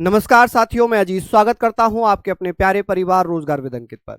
नमस्कार साथियों, मैं अजीत स्वागत करता हूं आपके अपने प्यारे परिवार रोजगार विद अंकित पर।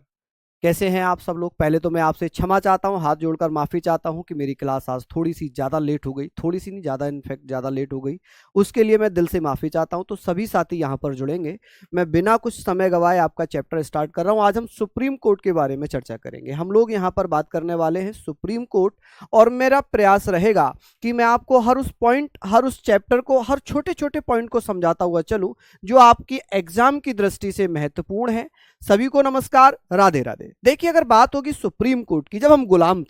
कैसे हैं आप सब लोग? पहले तो मैं आपसे क्षमा चाहता हूं, हाथ जोड़कर माफ़ी चाहता हूं कि मेरी क्लास आज थोड़ी सी ज़्यादा लेट हो गई, थोड़ी सी नहीं ज़्यादा, इनफैक्ट ज़्यादा लेट हो गई। उसके लिए मैं दिल से माफ़ी चाहता हूं। तो सभी साथी यहां पर जुड़ेंगे। मैं बिना कुछ समय गवाए आपका चैप्टर स्टार्ट कर रहा हूं। आज हम सुप्रीम कोर्ट के बारे में चर्चा करेंगे। हम लोग यहाँ पर बात करने वाले हैं सुप्रीम कोर्ट, और मेरा प्रयास रहेगा कि मैं आपको हर उस पॉइंट, हर उस चैप्टर को, हर छोटे छोटे पॉइंट को समझाता हुआ चलूँ जो आपकी एग्जाम की दृष्टि से महत्वपूर्ण है। सभी को नमस्कार, राधे राधे। देखिए, अगर बात होगी सुप्रीम कोर्ट की, जब हम गुलाम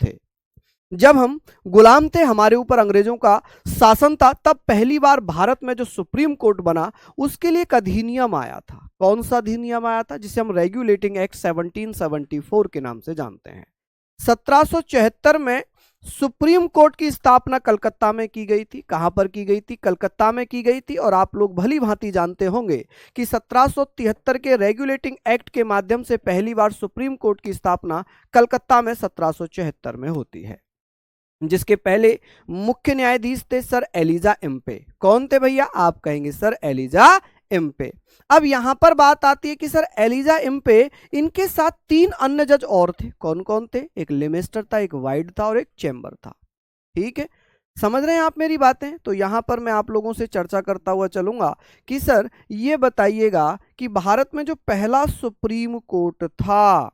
थे, हमारे ऊपर अंग्रेजों का शासन था, तब पहली बार भारत में जो सुप्रीम कोर्ट बना, उसके लिए एक अधिनियम आया था। कौन सा अधिनियम आया था? जिसे हम रेगुलेटिंग एक्ट 1774 के नाम से जानते हैं। 1774 में सुप्रीम कोर्ट की स्थापना कलकत्ता में की गई थी। कहां पर की गई थी? कलकत्ता में की गई थी। और आप लोग भली भांति जानते होंगे कि 1773 के रेगुलेटिंग एक्ट के माध्यम से पहली बार सुप्रीम कोर्ट की स्थापना कलकत्ता में 1774 में होती है, जिसके पहले मुख्य न्यायाधीश थे सर एलिजा एम्पे। कौन थे भैया? आप कहेंगे सर एलिजा एम्पे। अब यहां पर बात आती है कि सर एलिजा एम्पे, इनके साथ 3 अन्य जज और थे। कौन कौन थे? एक लेमेस्टर था, एक वाइड था और एक चेंबर था। ठीक है, समझ रहे हैं आप मेरी बातें? तो यहां पर मैं आप लोगों से चर्चा करता हुआ चलूंगा कि सर ये बताइएगा कि भारत में जो पहला सुप्रीम कोर्ट था,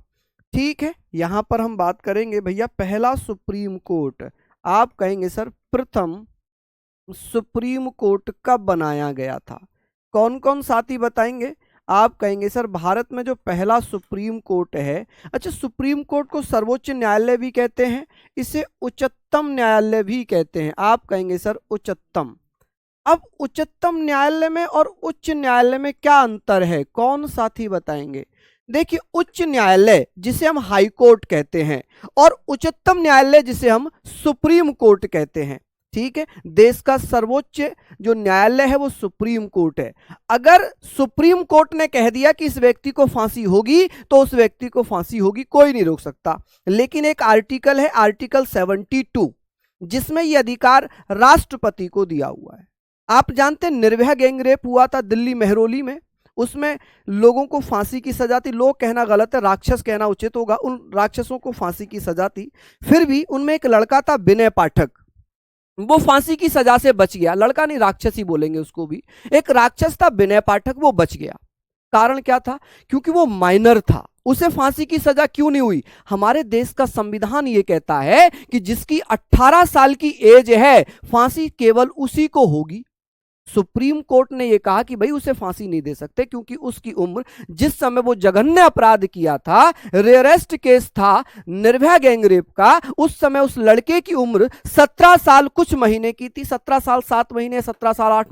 ठीक है, यहां पर हम बात करेंगे भैया पहला सुप्रीम कोर्ट। आप कहेंगे सर प्रथम सुप्रीम कोर्ट कब बनाया गया था? कौन कौन साथी बताएंगे? आप कहेंगे सर भारत में जो पहला सुप्रीम कोर्ट है, अच्छा, सुप्रीम कोर्ट को सर्वोच्च न्यायालय भी कहते हैं, इसे उच्चतम न्यायालय भी कहते हैं। आप कहेंगे सर उच्चतम। अब उच्चतम न्यायालय में और उच्च न्यायालय में क्या अंतर है? कौन साथी बताएंगे? देखिए, उच्च न्यायालय जिसे हम हाई कोर्ट कहते हैं और उच्चतम न्यायालय जिसे हम सुप्रीम कोर्ट कहते हैं। ठीक है, देश का सर्वोच्च जो न्यायालय है वो सुप्रीम कोर्ट है। अगर सुप्रीम कोर्ट ने कह दिया कि इस व्यक्ति को फांसी होगी, तो उस व्यक्ति को फांसी होगी, कोई नहीं रोक सकता। लेकिन एक आर्टिकल है, आर्टिकल 72, जिसमें यह अधिकार राष्ट्रपति को दिया हुआ है। आप जानते हैं निर्भया गैंग रेप हुआ था दिल्ली मेहरौली में, उसमें लोगों को फांसी की सजा थी। लोग कहना गलत है, राक्षस कहना उचित होगा। उन राक्षसों को फांसी की सजा थी। फिर भी उनमें एक लड़का था विनय पाठक, वो फांसी की सजा से बच गया। लड़का नहीं, राक्षस ही बोलेंगे उसको भी। एक राक्षस था विनय पाठक, वो बच गया। कारण क्या था? क्योंकि वो माइनर था। उसे फांसी की सजा क्यों नहीं हुई? हमारे देश का संविधान ये कहता है कि जिसकी 18 साल की एज है, फांसी केवल उसी को होगी। सुप्रीम कोर्ट ने यह कहा कि भाई उसे फांसी नहीं दे सकते, क्योंकि उसकी उम्र, जिस समय वो जघन्य अपराध किया था, रेयरेस्ट केस था निर्भया गैंगरेप का, उस समय उस लड़के की उम्र 17 साल कुछ महीने की थी। 17 साल 7 महीने, 17 साल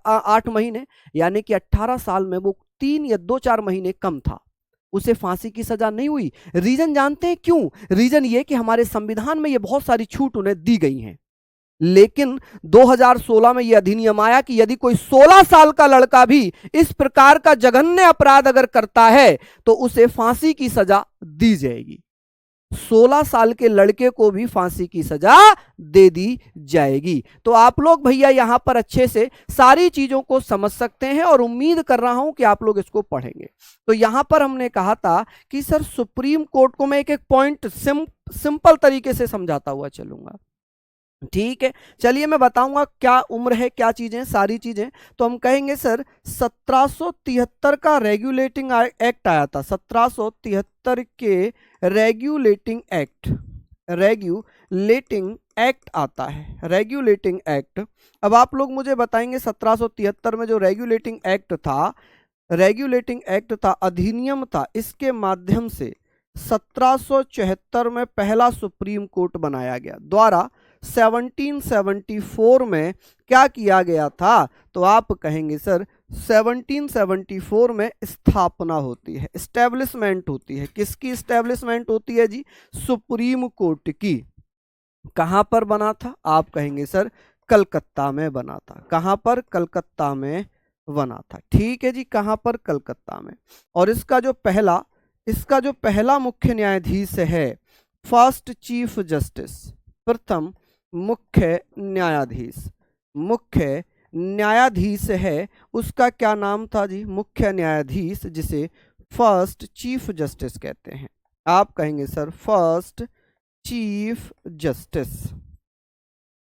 8 महीने, यानी कि 18 साल में वो 3 या 2-4 महीने कम था। उसे फांसी की सजा नहीं हुई। रीजन जानते हैं क्यों? रीजन ये कि हमारे संविधान में ये बहुत सारी छूट उन्हें दी गई हैं। लेकिन 2016 में यह अधिनियम आया कि यदि कोई 16 साल का लड़का भी इस प्रकार का जघन्य अपराध अगर करता है, तो उसे फांसी की सजा दी जाएगी। 16 साल के लड़के को भी फांसी की सजा दे दी जाएगी। तो आप लोग भैया यहां पर अच्छे से सारी चीजों को समझ सकते हैं, और उम्मीद कर रहा हूं कि आप लोग इसको पढ़ेंगे। तो यहां पर हमने कहा था कि सर सुप्रीम कोर्ट को मैं एक एक पॉइंट सिंपल तरीके से समझाता हुआ चलूंगा। ठीक है, चलिए मैं बताऊंगा क्या उम्र है, क्या चीजें, सारी चीजें। तो हम कहेंगे सर 1773 का रेगुलेटिंग एक्ट आया था। 1773 के रेगुलेटिंग एक्ट आता है, रेगुलेटिंग एक्ट। अब आप लोग मुझे बताएंगे 1773 में जो रेगुलेटिंग एक्ट था, अधिनियम था, इसके माध्यम से 1774 में पहला सुप्रीम कोर्ट बनाया गया। द्वारा 1774 में क्या किया गया था? तो आप कहेंगे सर 1774 में स्थापना होती है, एस्टेब्लिशमेंट होती है। किसकी एस्टेब्लिशमेंट होती है जी? सुप्रीम कोर्ट की। कहां पर बना था? आप कहेंगे सर कलकत्ता में बना था। कहां पर? कलकत्ता में बना था। ठीक है जी, कहां पर? कलकत्ता में। और इसका जो पहला मुख्य न्यायाधीश है, फर्स्ट चीफ जस्टिस, प्रथम मुख्य न्यायाधीश न्यायाधीश है उसका क्या नाम था जी? मुख्य न्यायाधीश, जिसे फर्स्ट चीफ जस्टिस कहते हैं। आप कहेंगे sir first chief justice.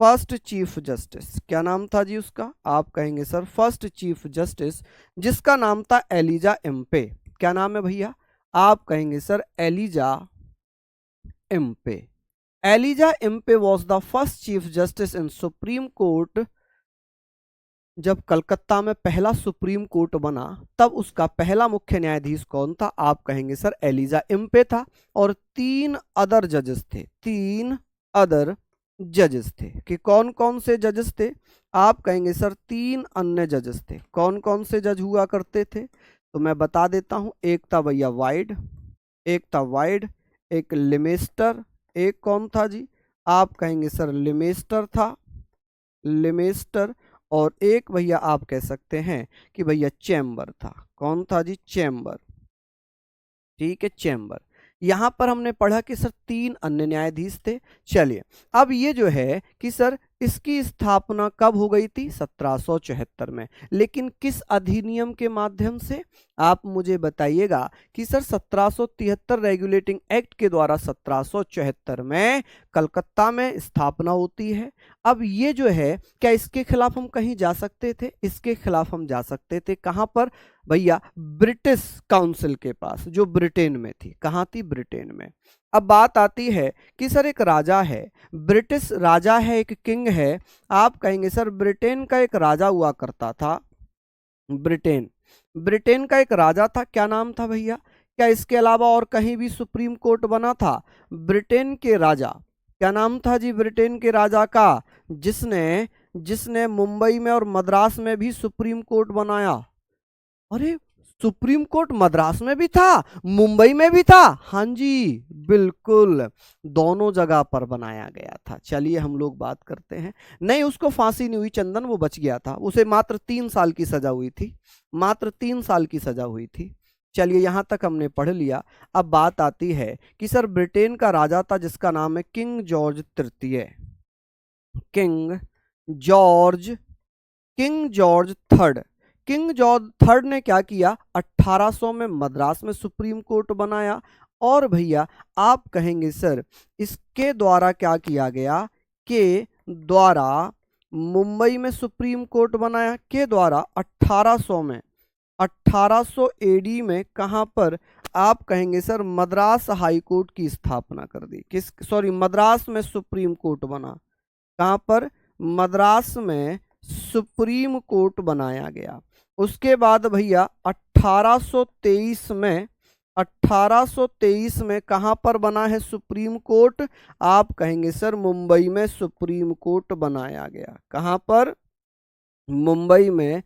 First chief justice क्या नाम था जी उसका? आप कहेंगे सर फर्स्ट चीफ जस्टिस, जिसका नाम था एलिजा एम्पे। क्या नाम है भैया? आप कहेंगे sir Elijah Impey. Elijah Impey was the first chief justice in supreme court. जब कलकत्ता में पहला सुप्रीम कोर्ट बना तब उसका पहला मुख्य न्यायाधीश कौन था? आप कहेंगे सर एलिजा एम्पे था। और 3 अदर जजेस थे, 3 अदर जजेस थे। कि कौन कौन से जजेस थे? आप कहेंगे सर 3 अन्य जजेस थे। कौन कौन से जज हुआ करते थे? तो मैं बता देता हूं। एक था भैया वाइड, एक था वाइड, एक लिमेस्टर, एक कौन था जी? आप कहेंगे सर लिमेस्टर था, लिमेस्टर। और एक भैया आप कह सकते हैं कि भैया चैम्बर था। कौन था जी? चैम्बर। ठीक है, चैम्बर। यहां पर हमने पढ़ा कि सर 3 अन्य न्यायाधीश थे। चलिए अब ये जो है कि सर इसकी स्थापना कब हो गई थी? 1774 में। लेकिन किस अधिनियम के माध्यम से? आप मुझे बताइएगा कि सर 1773 रेगुलेटिंग एक्ट के द्वारा 1774 में कलकत्ता में स्थापना होती है। अब ये जो है, क्या इसके खिलाफ हम कहीं जा सकते थे? इसके खिलाफ हम जा सकते थे। कहां पर भैया? ब्रिटिश काउंसिल के पास, जो ब्रिटेन में थी। कहां थी? ब्रिटेन में। अब बात आती है कि सर एक राजा है, ब्रिटिश राजा है, एक किंग है। आप कहेंगे सर ब्रिटेन का एक राजा हुआ करता था। ब्रिटेन, ब्रिटेन का एक राजा था। क्या नाम था भैया? क्या इसके अलावा और कहीं भी सुप्रीम कोर्ट बना था? ब्रिटेन के राजा, क्या नाम था जी ब्रिटेन के राजा का? जिसने जिसने मुंबई में और मद्रास में भी सुप्रीम कोर्ट बनाया। अरे, सुप्रीम कोर्ट मद्रास में भी था, मुंबई में भी था। हाँ जी, बिल्कुल, दोनों जगह पर बनाया गया था। चलिए हम लोग बात करते हैं। नहीं, उसको फांसी नहीं हुई चंदन, वो बच गया था। उसे मात्र 3 साल की सजा हुई थी, मात्र 3 साल की सजा हुई थी। चलिए यहां तक हमने पढ़ लिया। अब बात आती है कि सर ब्रिटेन का राजा था जिसका नाम है किंग जॉर्ज तृतीय। King George, king George third. King George third ने क्या किया? 1800 में मद्रास में सुप्रीम कोर्ट बनाया। और भैया आप कहेंगे सर इसके द्वारा क्या किया गया? के द्वारा मुंबई में सुप्रीम कोर्ट बनाया। के द्वारा 1800 में, 1800 एडी में कहां पर? आप कहेंगे सर मद्रास हाई कोर्ट की स्थापना कर दी। किस, सॉरी, मद्रास में सुप्रीम कोर्ट बना। कहां पर? मद्रास में सुप्रीम कोर्ट बनाया गया। उसके बाद भैया 1823 में, 1823 में कहां पर बना है सुप्रीम कोर्ट? आप कहेंगे सर मुंबई में सुप्रीम कोर्ट बनाया गया। कहां पर? मुंबई में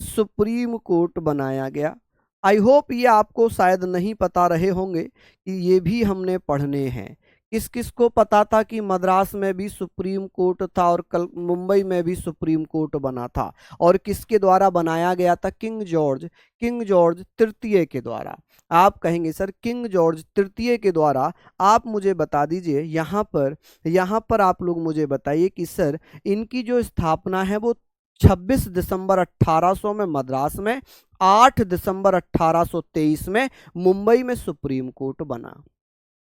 सुप्रीम कोर्ट बनाया गया। आई होप ये आपको शायद नहीं पता रहे होंगे कि ये भी हमने पढ़ने हैं। किस किस को पता था कि मद्रास में भी सुप्रीम कोर्ट था और कल मुंबई में भी सुप्रीम कोर्ट बना था? और किसके द्वारा बनाया गया था? किंग जॉर्ज, किंग जॉर्ज तृतीय के द्वारा। आप कहेंगे सर किंग जॉर्ज तृतीय के द्वारा। आप मुझे बता दीजिए यहाँ पर आप लोग मुझे बताइए कि सर इनकी जो स्थापना है वो 26 दिसंबर 1800 में मद्रास में, 8 दिसंबर 1823 में मुंबई में सुप्रीम कोर्ट बना।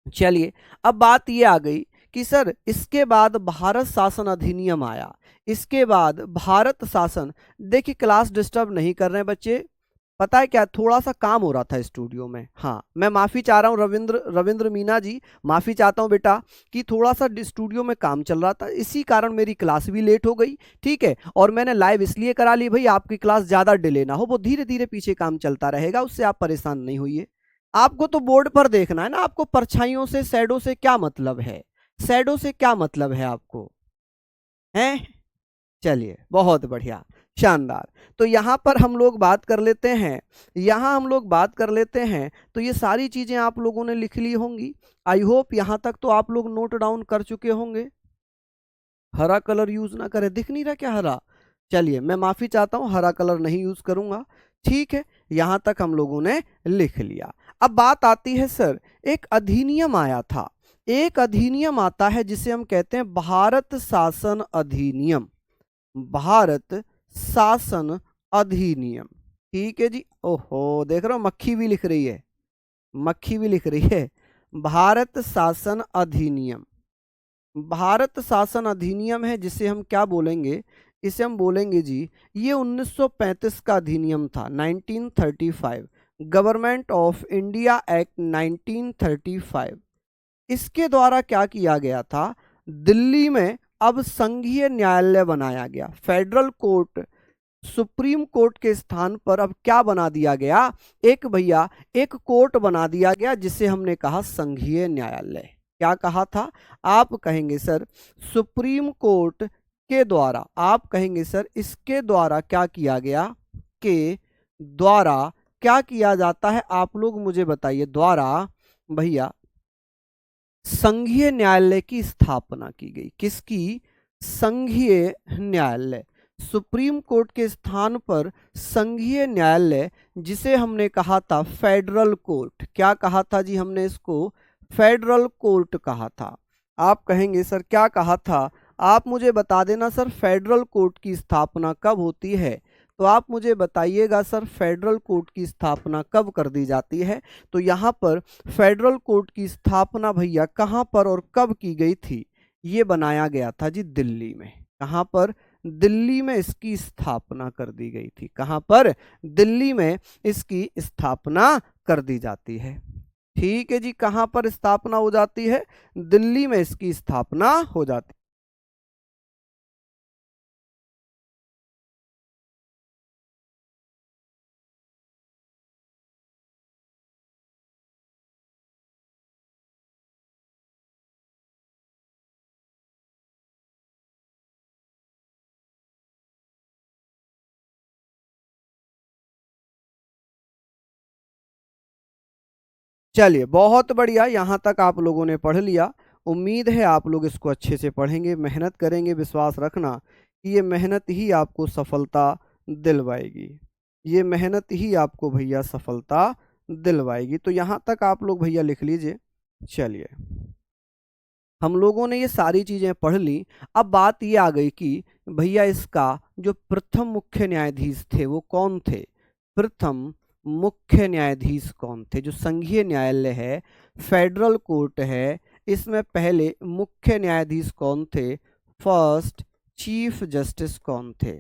चलिए अब बात ये आ गई कि सर इसके बाद भारत शासन अधिनियम आया। इसके बाद भारत शासन, देखिए क्लास डिस्टर्ब नहीं कर रहे हैं बच्चे, पता है क्या, थोड़ा सा काम हो रहा था स्टूडियो में। हाँ, मैं माफी चाह रहा हूँ रविंद्र मीना जी, माफी चाहता हूँ बेटा कि थोड़ा सा स्टूडियो में काम चल रहा था, इसी कारण मेरी क्लास भी लेट हो गई। ठीक है, और मैंने लाइव इसलिए करा ली भाई आपकी क्लास ज्यादा डिले ना हो, वो धीरे धीरे पीछे काम चलता रहेगा, उससे आप परेशान नहीं होइए। आपको तो बोर्ड पर देखना है ना, आपको परछाइयों से, शैडो से क्या मतलब है? शैडो से क्या मतलब है आपको, हैं? चलिए बहुत बढ़िया, शानदार। तो यहां पर हम लोग बात कर लेते हैं, यहां हम लोग बात कर लेते हैं। तो ये सारी चीजें आप लोगों ने लिख ली होंगी। आई होप यहां तक तो आप लोग नोट डाउन कर चुके होंगे। हरा कलर यूज ना करें, दिख नहीं रहा क्या हरा? चलिए मैं माफी चाहता हूं, हरा कलर नहीं यूज करूंगा। ठीक है, यहां तक हम लोगों ने लिख लिया। अब बात आती है सर, एक अधिनियम आया था, एक अधिनियम आता है जिसे हम कहते हैं भारत शासन अधिनियम। भारत शासन अधिनियम। ठीक है जी। ओहो, देख रहे हो मक्खी भी लिख रही है, मक्खी भी लिख रही है। भारत शासन अधिनियम, भारत शासन अधिनियम है जिसे हम क्या बोलेंगे, इसे हम बोलेंगे जी, ये 1935 का अधिनियम था, 1935, गवर्नमेंट ऑफ इंडिया एक्ट 1935। इसके द्वारा क्या किया गया था, दिल्ली में अब संघीय न्यायालय बनाया गया, फेडरल कोर्ट, सुप्रीम कोर्ट के स्थान पर अब क्या बना दिया गया, एक भैया एक कोर्ट बना दिया गया जिसे हमने कहा संघीय न्यायालय। क्या कहा था, आप कहेंगे सर सुप्रीम कोर्ट के द्वारा, आप कहेंगे सर इसके द्वारा क्या किया गया, के द्वारा क्या किया जाता है, आप लोग मुझे बताइए, द्वारा भैया संघीय न्यायालय की स्थापना की गई। किसकी, संघीय न्यायालय, सुप्रीम कोर्ट के स्थान पर संघीय न्यायालय जिसे हमने कहा था फेडरल कोर्ट। क्या कहा था जी हमने इसको, फेडरल कोर्ट कहा था। आप कहेंगे सर क्या कहा था, आप मुझे बता देना सर फेडरल कोर्ट की स्थापना कब होती है, तो आप मुझे बताइएगा सर फेडरल कोर्ट की स्थापना कब कर दी जाती है। तो यहाँ पर फेडरल कोर्ट की स्थापना भैया कहाँ पर और कब की गई थी, ये बनाया गया था जी दिल्ली में। कहाँ पर, दिल्ली में इसकी स्थापना कर दी गई थी। कहाँ पर, दिल्ली में इसकी स्थापना कर दी जाती है। ठीक है जी, कहाँ पर स्थापना हो जाती है, दिल्ली में इसकी स्थापना हो जाती है। चलिए बहुत बढ़िया, यहाँ तक आप लोगों ने पढ़ लिया। उम्मीद है आप लोग इसको अच्छे से पढ़ेंगे, मेहनत करेंगे, विश्वास रखना कि ये मेहनत ही आपको सफलता दिलवाएगी, ये मेहनत ही आपको भैया सफलता दिलवाएगी। तो यहाँ तक आप लोग भैया लिख लीजिए। चलिए हम लोगों ने ये सारी चीज़ें पढ़ ली। अब बात ये आ गई कि भैया इसका जो प्रथम मुख्य न्यायाधीश थे वो कौन थे, प्रथम मुख्य न्यायाधीश कौन थे। जो संघीय न्यायालय है, फेडरल कोर्ट है, इसमें पहले मुख्य न्यायाधीश कौन थे, फर्स्ट चीफ जस्टिस कौन थे।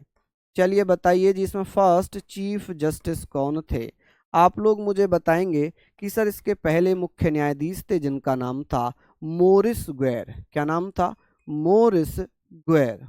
चलिए बताइए जी इसमें फर्स्ट चीफ जस्टिस कौन थे। आप लोग मुझे बताएंगे कि सर इसके पहले मुख्य न्यायाधीश थे जिनका नाम था मोरिस ग्वेर। क्या नाम था, मोरिस ग्वेर।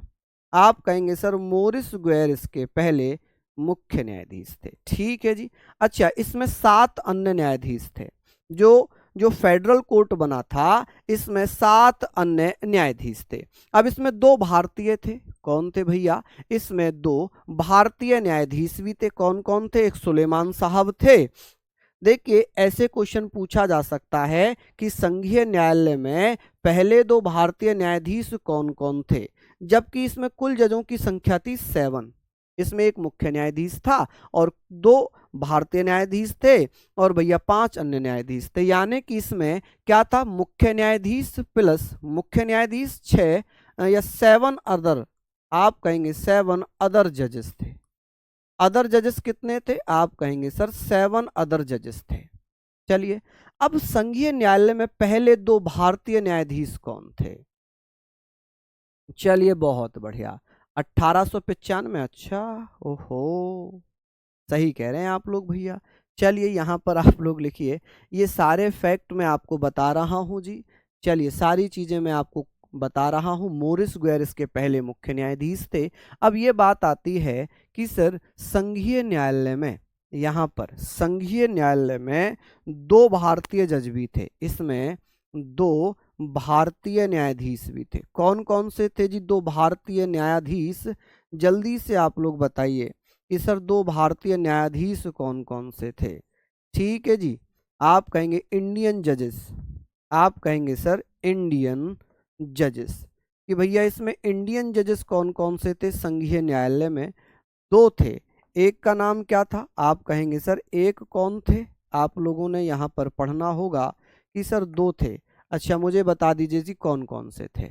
आप कहेंगे सर मोरिस ग्वेर इसके पहले मुख्य न्यायाधीश थे। ठीक है जी। अच्छा, इसमें 7 अन्य न्यायाधीश थे। जो जो फेडरल कोर्ट बना था इसमें 7 अन्य न्यायाधीश थे। अब इसमें 2 भारतीय थे। कौन थे भैया, इसमें 2 भारतीय न्यायाधीश भी थे। कौन कौन थे, एक सुलेमान साहब थे। देखिए ऐसे क्वेश्चन पूछा जा सकता है कि संघीय न्यायालय में पहले 2 भारतीय न्यायाधीश कौन कौन थे, जबकि इसमें कुल जजों की संख्या थी 7। इसमें एक मुख्य न्यायाधीश था और 2 भारतीय न्यायाधीश थे और भैया 5 अन्य न्यायाधीश थे। यानी कि इसमें क्या था, मुख्य न्यायाधीश प्लस मुख्य न्यायाधीश 6 या 7 अदर, आप कहेंगे 7 अदर जजेस थे। अदर जजेस कितने थे, आप कहेंगे सर 7 अदर जजेस थे। चलिए अब संघीय न्यायालय में पहले 2 भारतीय न्यायाधीश कौन थे। चलिए बहुत बढ़िया, 1895। अच्छा, ओहो, सही कह रहे हैं आप लोग भैया। चलिए यहाँ पर आप लोग लिखिए, ये सारे फैक्ट मैं आपको बता रहा हूँ जी। चलिए सारी चीज़ें मैं आपको बता रहा हूँ। मोरिस ग्वेर इसके पहले मुख्य न्यायाधीश थे। अब ये बात आती है कि सर संघीय न्यायालय में, यहाँ पर संघीय न्यायालय में 2 भारतीय जज भी थे। इसमें 2 भारतीय न्यायाधीश भी थे। कौन कौन से थे जी 2 भारतीय न्यायाधीश, जल्दी से आप लोग बताइए कि सर 2 भारतीय न्यायाधीश कौन कौन से थे। ठीक है जी, आप कहेंगे इंडियन जजेस, आप कहेंगे सर इंडियन जजेस, कि भैया इसमें इंडियन जजेस कौन कौन से थे संघीय न्यायालय में, 2 थे। एक का नाम क्या था, आप कहेंगे सर एक कौन थे, आप लोगों ने यहाँ पर पढ़ना होगा कि सर 2 थे। अच्छा मुझे बता दीजिए जी कौन कौन से थे।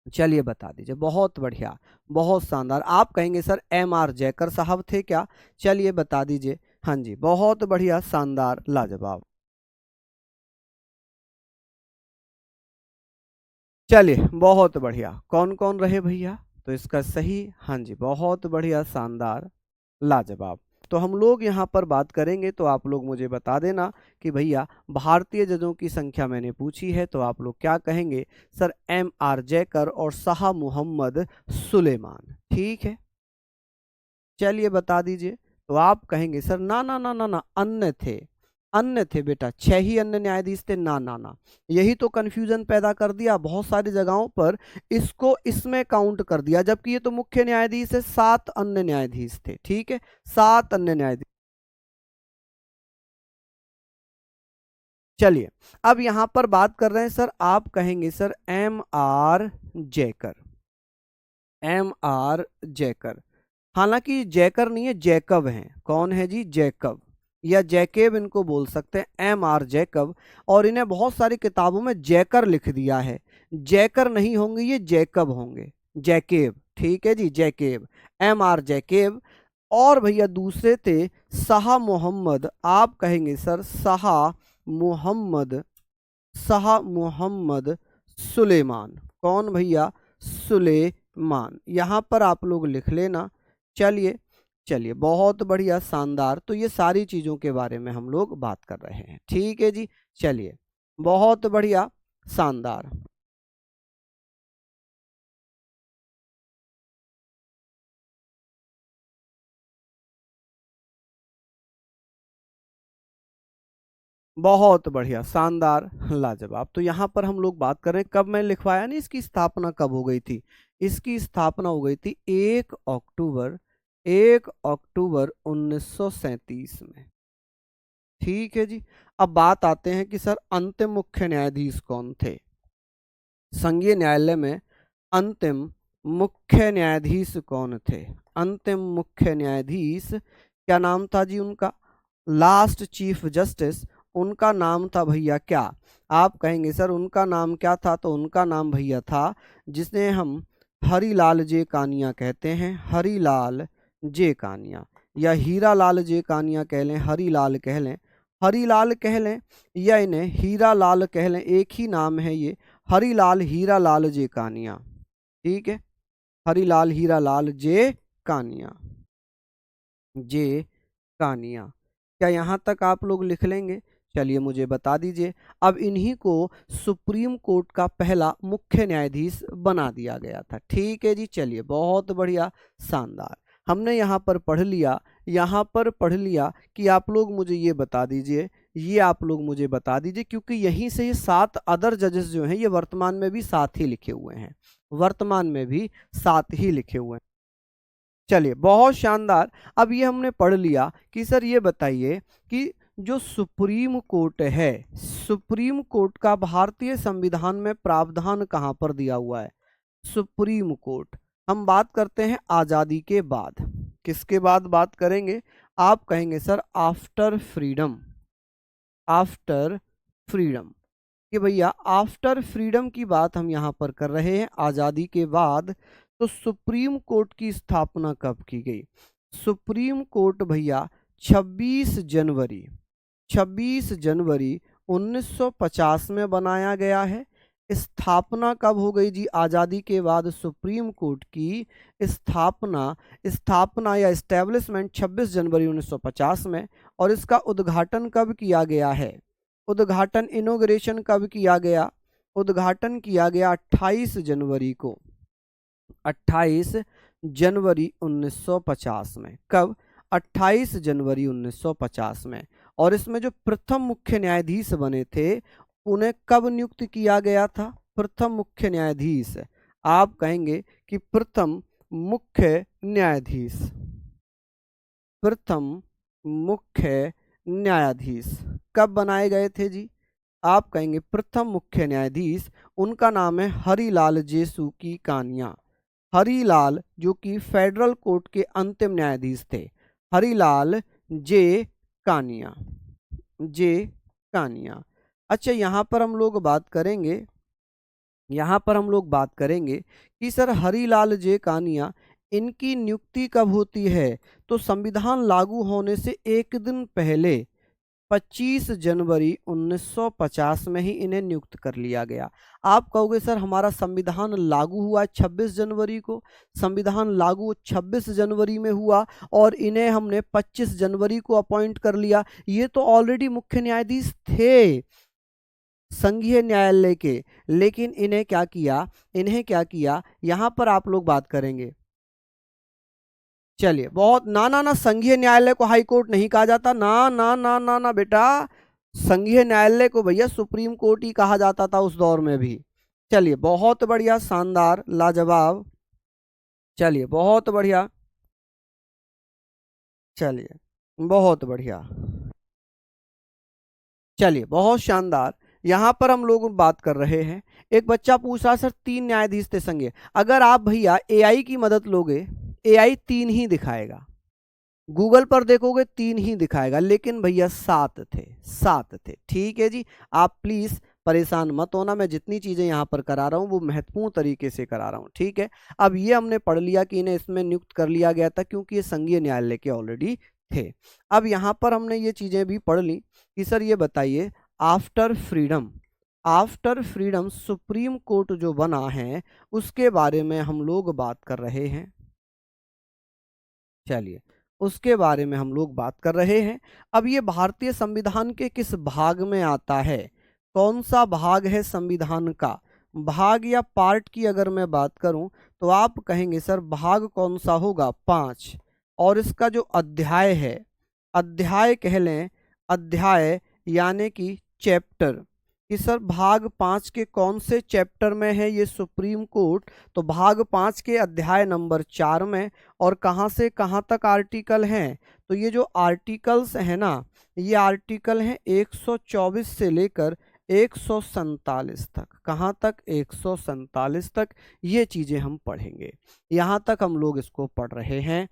चलिए बता दीजिए। बहुत बढ़िया, बहुत शानदार। आप कहेंगे सर एम आर जयकर साहब थे क्या? चलिए बता दीजिए। हाँ जी, बहुत बढ़िया, शानदार, लाजवाब। चलिए बहुत बढ़िया। कौन कौन रहे भैया? तो इसका सही, हाँ जी, बहुत बढ़िया, शानदार, लाजवाब। तो हम लोग यहाँ पर बात करेंगे, तो आप लोग मुझे बता देना कि भैया भारतीय जजों की संख्या मैंने पूछी है, तो आप लोग क्या कहेंगे? सर एम आर जयकर और शाह मोहम्मद सुलेमान, ठीक है। चलिए बता दीजिए। तो आप कहेंगे सर ना ना ना ना ना, अन्य थे, अन्य थे बेटा, 6 ही अन्य न्यायाधीश थे। ना ना ना, यही तो कंफ्यूजन पैदा कर दिया बहुत सारी जगहों पर, इसको इसमें काउंट कर दिया, जबकि ये तो मुख्य न्यायाधीश है। 7 अन्य न्यायाधीश थे, ठीक है, 7 अन्य न्यायाधीश। चलिए, अब यहां पर बात कर रहे हैं सर, आप कहेंगे sir M R Jayakar, M R Jayakar. हालांकि जैकर नहीं है, जैकब हैं। कौन है जी? जैकब या जैकेब इनको बोल सकते हैं, एम आर जैकब। और इन्हें बहुत सारी किताबों में जैकर लिख दिया है। जैकर नहीं होंगे, ये जैकब होंगे, जैकेब, ठीक है जी, जैकेब, एम आर जैकेब। और भैया दूसरे थे शाह मोहम्मद। आप कहेंगे सर शाह मोहम्मद, शाह मोहम्मद सुलेमान। कौन भैया? सुलेमान। यहाँ पर आप लोग लिख लेना। चलिए, चलिए बहुत बढ़िया, शानदार। तो ये सारी चीज़ों के बारे में हम लोग बात कर रहे हैं, ठीक है जी। चलिए, बहुत बढ़िया, शानदार। बहुत बढ़िया, शानदार, लाजवाब। तो यहाँ पर हम लोग बात कर रहे हैं, कब मैंने लिखवाया नहीं, इसकी स्थापना कब हो गई थी? इसकी स्थापना हो गई थी 1 अक्टूबर, 1 अक्टूबर 1937 में, ठीक है जी। अब बात आते हैं कि सर अंतिम मुख्य न्यायाधीश कौन थे संघीय न्यायालय में? अंतिम मुख्य न्यायाधीश कौन थे? अंतिम मुख्य न्यायाधीश, क्या नाम था जी उनका? लास्ट चीफ जस्टिस, उनका नाम था भैया क्या? आप कहेंगे सर उनका नाम क्या था? तो उनका नाम भैया था, जिसने हम हरिलाल जे कानिया कहते हैं, हरिलाल जे कानिया, या हीरा लाल जे कानिया कह लें, हरिलाल कह लें, हरिलाल कह लें, या इन्हें हीरा लाल कह लें, एक ही नाम है ये, हरिलाल हीरा लाल जे कानिया, ठीक है, हरिलाल हीरा लाल जे कानिया, जे कानिया। क्या यहाँ तक आप लोग लिख लेंगे? चलिए मुझे बता दीजिए। अब इन्हीं को सुप्रीम कोर्ट का पहला मुख्य न्यायाधीश बना दिया गया था, ठीक है जी। चलिए बहुत बढ़िया, शानदार। हमने यहाँ पर पढ़ लिया, यहाँ पर पढ़ लिया कि आप लोग मुझे ये बता दीजिए, ये आप लोग मुझे बता दीजिए, क्योंकि यहीं से ये 7 अदर जजेस जो हैं, ये वर्तमान में भी 7 ही लिखे हुए हैं, वर्तमान में भी 7 ही लिखे हुए हैं। चलिए बहुत शानदार। अब ये हमने पढ़ लिया कि सर ये बताइए कि जो सुप्रीम कोर्ट है, सुप्रीम कोर्ट का भारतीय संविधान में प्रावधान कहाँ पर दिया हुआ है? सुप्रीम कोर्ट, हम बात करते हैं आज़ादी के बाद। किसके बाद बात करेंगे? आप कहेंगे sir after freedom, after freedom, कि भैया आफ्टर फ्रीडम की बात हम यहाँ पर कर रहे हैं, आज़ादी के बाद। तो सुप्रीम कोर्ट की स्थापना कब की गई? सुप्रीम कोर्ट भैया 26 जनवरी, 26 जनवरी 1950 में बनाया गया है। स्थापना कब हो गई जी? आज़ादी के बाद सुप्रीम कोर्ट की स्थापना, स्थापना या एस्टेब्लिशमेंट 26 जनवरी 1950 में। और इसका उद्घाटन कब किया गया है? उद्घाटन, इनोग्रेशन कब किया गया? उद्घाटन किया गया 28 जनवरी को, 28 जनवरी 1950 में। कब? 28 जनवरी 1950 में। और इसमें जो प्रथम मुख्य न्यायाधीश बने थे, उन्हें कब नियुक्त किया गया था? प्रथम मुख्य न्यायाधीश, आप कहेंगे कि प्रथम मुख्य न्यायाधीश, प्रथम मुख्य न्यायाधीश कब बनाए गए थे जी? आप कहेंगे प्रथम मुख्य न्यायाधीश, उनका नाम है हरिलाल जे सूकी कानिया। हरिलाल, जो कि फेडरल कोर्ट के अंतिम न्यायाधीश थे, हरिलाल जे कानिया, जे कानिया। अच्छा, यहाँ पर हम लोग बात करेंगे यहाँ पर हम लोग बात करेंगे कि सर हरीलाल जे कानिया, इनकी नियुक्ति कब होती है? तो संविधान लागू होने से एक दिन पहले 25 जनवरी 1950 में ही इन्हें नियुक्त कर लिया गया। आप कहोगे सर हमारा संविधान लागू हुआ 26 जनवरी को, संविधान लागू 26 जनवरी में हुआ और इन्हें हमने 25 जनवरी को अपॉइंट कर लिया। ये तो ऑलरेडी मुख्य न्यायाधीश थे संघीय न्यायालय के, लेकिन इन्हें क्या किया यहां पर आप लोग बात करेंगे। चलिए बहुत ना ना ना, संघीय न्यायालय को हाई कोर्ट नहीं कहा जाता, ना ना ना ना ना बेटा, संघीय न्यायालय को भैया सुप्रीम कोर्ट ही कहा जाता था उस दौर में भी। चलिए बहुत बढ़िया, शानदार, लाजवाब, चलिए बहुत बढ़िया, चलिए बहुत बढ़िया, चलिए बहुत शानदार। यहां पर हम लोग बात कर रहे हैं, एक बच्चा पूछ रहा सर 3 न्यायाधीश थे संघीय। अगर आप भैया एआई की मदद लोगे, एआई 3 ही दिखाएगा, गूगल पर देखोगे 3 ही दिखाएगा, लेकिन भैया 7 थे, 7 थे। ठीक है जी, आप प्लीज परेशान मत होना, मैं जितनी चीजें यहाँ पर करा रहा हूँ वो महत्वपूर्ण तरीके से करा रहा हूँ। ठीक है, अब ये हमने पढ़ लिया कि इन्हें इसमें नियुक्त कर लिया गया था क्योंकि ये संघीय न्यायालय के ऑलरेडी थे। अब यहाँ पर हमने ये चीजें भी पढ़ ली कि सर ये बताइए, after freedom, after freedom supreme court जो बना है उसके बारे में हम लोग बात कर रहे हैं। चलिए उसके बारे में हम लोग बात कर रहे हैं। अब ये भारतीय संविधान के किस भाग में आता है? कौन सा भाग है संविधान का? भाग या पार्ट की अगर मैं बात करूं तो आप कहेंगे सर भाग कौन सा होगा? 5। और इसका जो अध्याय है, अध्याय कह लें, अध्याय यानी कि चैप्टर, कि सर भाग 5 के कौन से चैप्टर में है ये सुप्रीम कोर्ट? तो भाग 5 के अध्याय नंबर 4 में। और कहाँ से कहाँ तक आर्टिकल हैं? तो ये जो आर्टिकल्स हैं ना, ये आर्टिकल हैं 124 से लेकर 147 तक। कहाँ तक? 147 तक ये चीज़ें हम पढ़ेंगे, यहाँ तक हम लोग इसको पढ़ रहे हैं।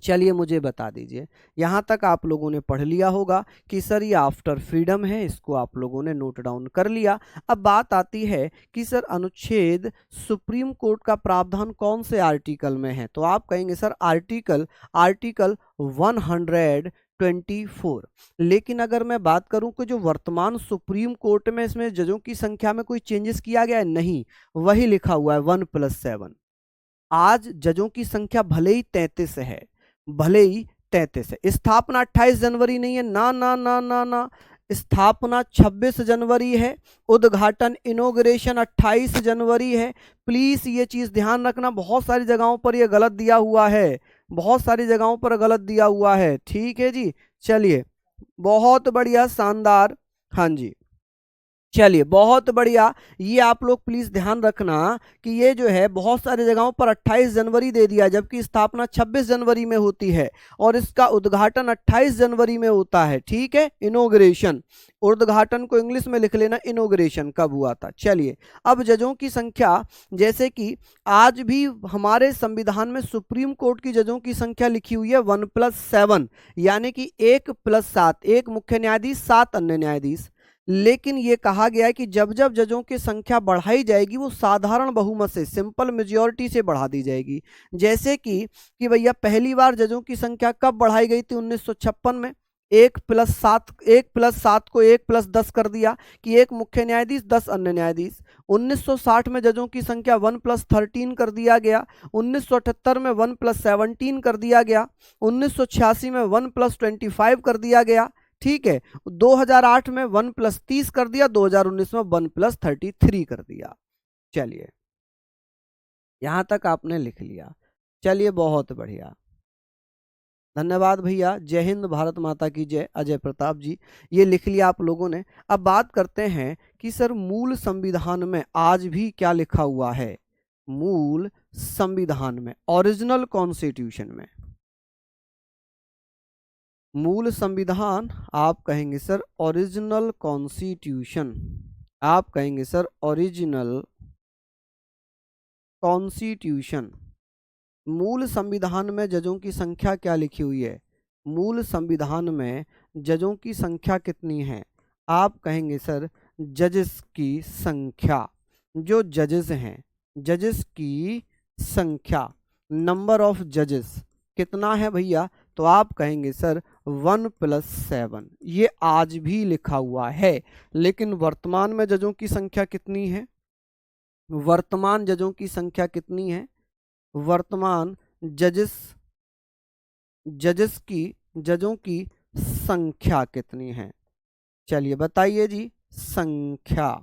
चलिए मुझे बता दीजिए, यहाँ तक आप लोगों ने पढ़ लिया होगा कि सर ये आफ्टर फ्रीडम है, इसको आप लोगों ने नोट डाउन कर लिया। अब बात आती है कि सर अनुच्छेद सुप्रीम कोर्ट का प्रावधान कौन से आर्टिकल में है? तो आप कहेंगे सर आर्टिकल आर्टिकल 124। लेकिन अगर मैं बात करूं कि जो वर्तमान सुप्रीम कोर्ट में इसमें जजों की संख्या में कोई चेंजेस किया गया है? नहीं, वही लिखा हुआ है 1+7। आज जजों की संख्या भले ही 33 है, भले ही 33 है। स्थापना 28 जनवरी नहीं है, ना ना ना ना ना, स्थापना 26 जनवरी है, उद्घाटन इनॉग्रेशन 28 जनवरी है। प्लीज ये चीज ध्यान रखना, बहुत सारी जगहों पर ये गलत दिया हुआ है, बहुत सारी जगहों पर गलत दिया हुआ है। ठीक है जी, चलिए बहुत बढ़िया, शानदार, हाँ जी, चलिए बहुत बढ़िया। ये आप लोग प्लीज ध्यान रखना कि ये जो है बहुत सारी जगहों पर 28 जनवरी दे दिया, जबकि स्थापना 26 जनवरी में होती है और इसका उद्घाटन 28 जनवरी में होता है। ठीक है, इनॉग्रेशन, उद्घाटन को इंग्लिश में लिख लेना, इनॉग्रेशन कब हुआ था। चलिए अब जजों की संख्या, जैसे कि आज भी हमारे संविधान में सुप्रीम कोर्ट की जजों की संख्या लिखी हुई है 1+7, यानी कि 1+7, एक मुख्य न्यायाधीश 7 अन्य न्यायाधीश। लेकिन ये कहा गया है कि जब जब जजों की संख्या बढ़ाई जाएगी वो साधारण बहुमत से, सिंपल मेजॉरिटी से बढ़ा दी जाएगी। जैसे कि भैया पहली बार जजों की संख्या कब बढ़ाई गई थी? 1956 में। 1+7 को 1+10 कर दिया कि एक मुख्य न्यायाधीश 10 अन्य न्यायाधीश। 1960 में जजों की संख्या 1+13 कर दिया गया। 1978 में 1+17 कर दिया गया। 1986 में 1+25 कर दिया गया। ठीक है, 2008 में 1+30 कर दिया, 2019 में 1+33 कर दिया। चलिए यहां तक आपने लिख लिया, चलिए बहुत बढ़िया, धन्यवाद भैया, जय हिंद, भारत माता की जय। अजय प्रताप जी, ये लिख लिया आप लोगों ने। अब बात करते हैं कि सर मूल संविधान में आज भी क्या लिखा हुआ है? मूल संविधान में, ओरिजिनल कॉन्स्टिट्यूशन में, मूल संविधान, आप कहेंगे सर ओरिजिनल कॉन्स्टिट्यूशन, आप कहेंगे सर ओरिजिनल कॉन्स्टिट्यूशन। मूल संविधान में जजों की संख्या क्या लिखी हुई है? मूल संविधान में जजों की संख्या कितनी है? आप कहेंगे सर जजेस की संख्या, जो जजेस हैं, जजेस की संख्या, नंबर ऑफ जजेस कितना है भैया, तो आप कहेंगे सर 1+7। ये आज भी लिखा हुआ है, लेकिन वर्तमान में जजों की संख्या कितनी है, वर्तमान जजों की संख्या कितनी है, वर्तमान जजेस, जजों की संख्या कितनी है, चलिए बताइए जी संख्या।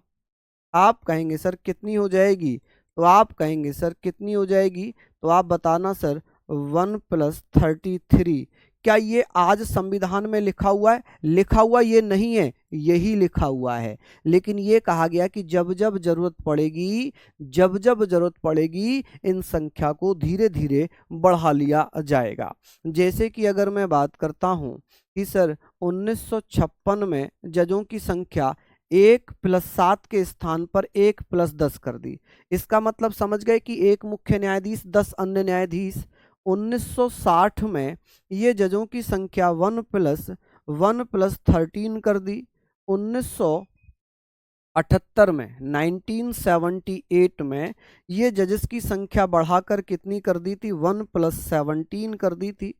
आप कहेंगे सर कितनी हो जाएगी, तो आप कहेंगे सर कितनी हो जाएगी, तो आप बताना सर 1+33। क्या ये आज संविधान में लिखा हुआ है, लिखा हुआ ये नहीं है, यही लिखा हुआ है, लेकिन ये कहा गया कि जब जब जरूरत पड़ेगी, जब जब जरूरत पड़ेगी इन संख्या को धीरे धीरे बढ़ा लिया जाएगा। जैसे कि अगर मैं बात करता हूं कि सर 1956 में जजों की संख्या 1+7 के स्थान पर 1+10 कर दी। इसका मतलब समझ गए कि एक मुख्य न्यायाधीश 10 अन्य न्यायाधीश। 1960 में ये जजों की संख्या 1+13 कर दी। 1978 में 1978 में ये जजेस की संख्या बढ़ाकर कितनी कर दी थी, 1+17 कर दी थी।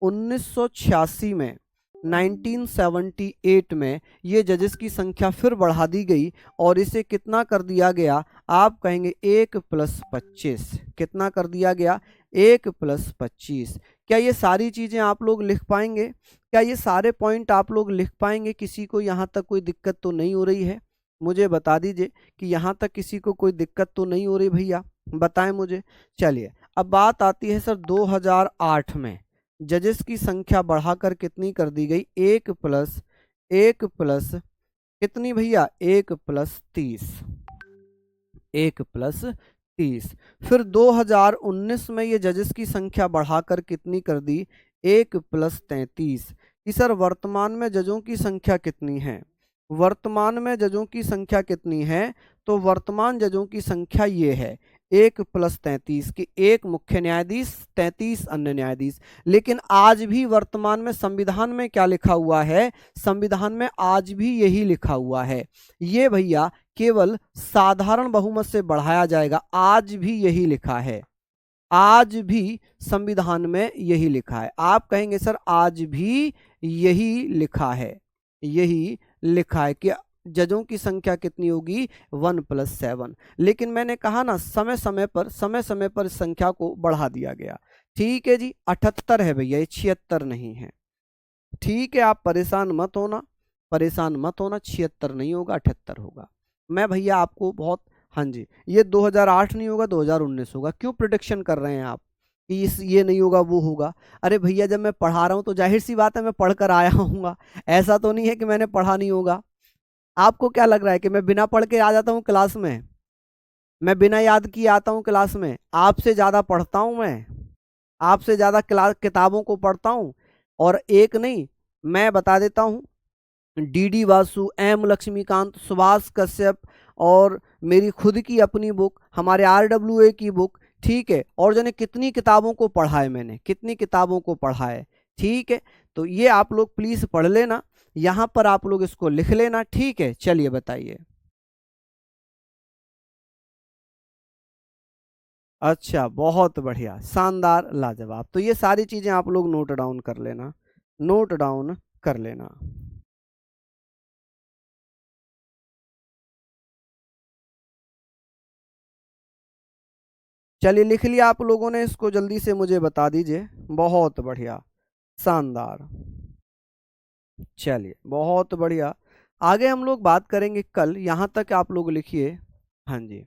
1986 में 1978 में ये जजेस की संख्या फिर बढ़ा दी गई और इसे कितना कर दिया गया, आप कहेंगे 1+25। कितना कर दिया गया, 1+25। क्या ये सारी चीजें आप लोग लिख पाएंगे, क्या ये सारे पॉइंट आप लोग लिख पाएंगे, किसी को यहाँ तक कोई दिक्कत तो नहीं हो रही है, मुझे बता दीजिए कि यहाँ तक किसी को कोई दिक्कत तो नहीं हो रही भैया, बताएं मुझे। चलिए अब बात आती है सर 2008 में जजेस की संख्या बढ़ाकर कितनी कर दी गई, 1+ कितनी भैया, 1+30, 1+30। फिर 2019 में ये जजेस की संख्या बढ़ाकर कितनी कर दी, 1+33। कि सर वर्तमान में जजों की संख्या कितनी है, वर्तमान में जजों की संख्या कितनी है, तो वर्तमान जजों की संख्या ये है 1+33 की, एक मुख्य न्यायाधीश 33 अन्य न्यायाधीश। लेकिन आज भी वर्तमान में संविधान में क्या लिखा हुआ है, संविधान में आज भी यही लिखा हुआ है, ये भैया केवल साधारण बहुमत से बढ़ाया जाएगा, आज भी यही लिखा है, आज भी संविधान में यही लिखा है। आप कहेंगे सर आज भी यही लिखा है, यही लिखा है कि जजों की संख्या कितनी होगी, 1+7। लेकिन मैंने कहा ना समय समय पर इस संख्या को बढ़ा दिया गया। ठीक है जी, 78 है भैया, ये 76 नहीं है। ठीक है, आप परेशान मत होना, परेशान मत होना, 76 नहीं होगा, 78 होगा। मैं भैया आपको बहुत, हाँ जी, ये 2008 नहीं होगा, 2019 होगा। क्यों प्रिडिक्शन कर रहे हैं आप कि ये नहीं होगा वो होगा? अरे भैया जब मैं पढ़ा रहा हूँ तो जाहिर सी बात है मैं पढ़कर आया हूँगा, ऐसा तो नहीं है कि मैंने पढ़ा नहीं होगा। आपको क्या लग रहा है कि मैं बिना पढ़ के आ जाता हूँ क्लास में, मैं बिना याद किए आता हूँ क्लास में? आपसे ज़्यादा पढ़ता हूँ मैं, आपसे ज़्यादा क्लास किताबों को पढ़ता हूँ। और एक नहीं, मैं बता देता हूँ, डी वासु, एम लक्ष्मीकांत, सुभाष कश्यप और मेरी खुद की अपनी बुक, हमारे RWA की बुक, ठीक है, और जाने कितनी किताबों को पढ़ा है मैंने, कितनी किताबों को पढ़ा है। ठीक है, तो ये आप लोग प्लीज पढ़ लेना, यहां पर आप लोग इसको लिख लेना। ठीक है, चलिए बताइए। अच्छा, बहुत बढ़िया, शानदार, लाजवाब। तो ये सारी चीजें आप लोग नोट डाउन कर लेना, नोट डाउन कर लेना। चलिए लिख लिया आप लोगों ने, इसको जल्दी से मुझे बता दीजिए। बहुत बढ़िया, शानदार, चलिए बहुत बढ़िया। आगे हम लोग बात करेंगे कल, यहाँ तक आप लोग लिखिए। हाँ जी,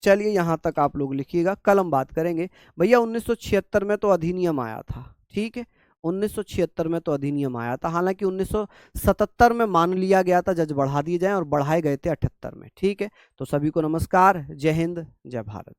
चलिए यहाँ तक आप लोग लिखिएगा, कल हम बात करेंगे। भैया 1976 में तो अधिनियम आया था, ठीक है, 1976 में तो अधिनियम आया था, हालांकि 1977 में मान लिया गया था जज बढ़ा दिए जाएं और बढ़ाए गए थे 78 में। ठीक है, तो सभी को नमस्कार, जय हिंद, जय भारत।